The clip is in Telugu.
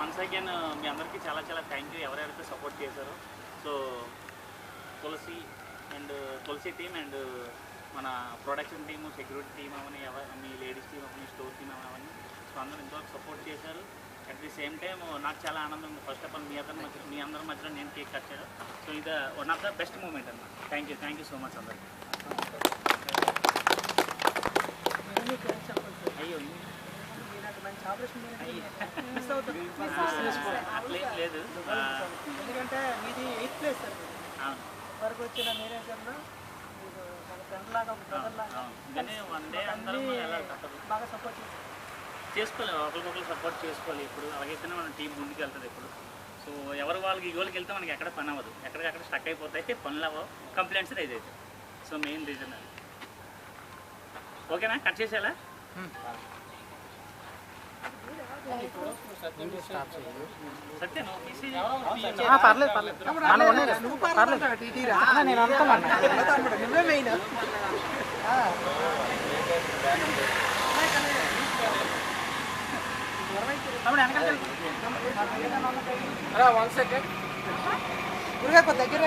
వన్స్ అగైన్ మీ అందరికీ చాలా చాలా థ్యాంక్ యూ ఎవరెవరైతే సపోర్ట్ చేశారో. సో తులసి టీమ్ అండ్ మన ప్రొడక్షన్ టీము, సెక్యూరిటీ టీమ్ అవన్నీ, మీ లేడీస్ టీమ్ అవన్నీ, స్టోర్ టీమ్ అవన్నీ, సో అందరూ ఇంతవరకు సపోర్ట్ చేశారు. అట్ ది సేమ్ టైం నాకు చాలా ఆనందం ఉంది. ఫస్ట్ ఆఫ్ ఆల్ మీ అందరి మధ్యలో నేను కేక్ కట్ చేయడం, సో ఇది one of the best moment అన్నమాట. థ్యాంక్ యూ సో మచ్ అందరికి. అయ్యో అట్లేం లేదు, ఎందుకంటే మీది 8th ప్లేస్ సార్. వరకు వచ్చిన మేనేజర్లో మన ఫ్రెండ్ లాగా బ్రదర్ లాగా వన్ డే అందరం బాగా సపోర్ట్ చేసుకోవాలి, ఒకరికొకరు సపోర్ట్ చేసుకోవాలి. ఇప్పుడు అలాగైతేనే మన టీం ముందుకు వెళ్తుంది. ఇప్పుడు సో ఎవరు వాళ్ళకి ఈగోలకి వెళ్తే మనకి ఎక్కడ పని అవ్వదు, ఎక్కడికక్కడ స్టక్ అయిపోతాయి, పనులు అవ్వవు, కంప్లైంట్స్ రైజ్ అవుతాయి. సో మెయిన్ రీజన్ అది. ఓకేనా, కట్ చేసేలా? దగ్గర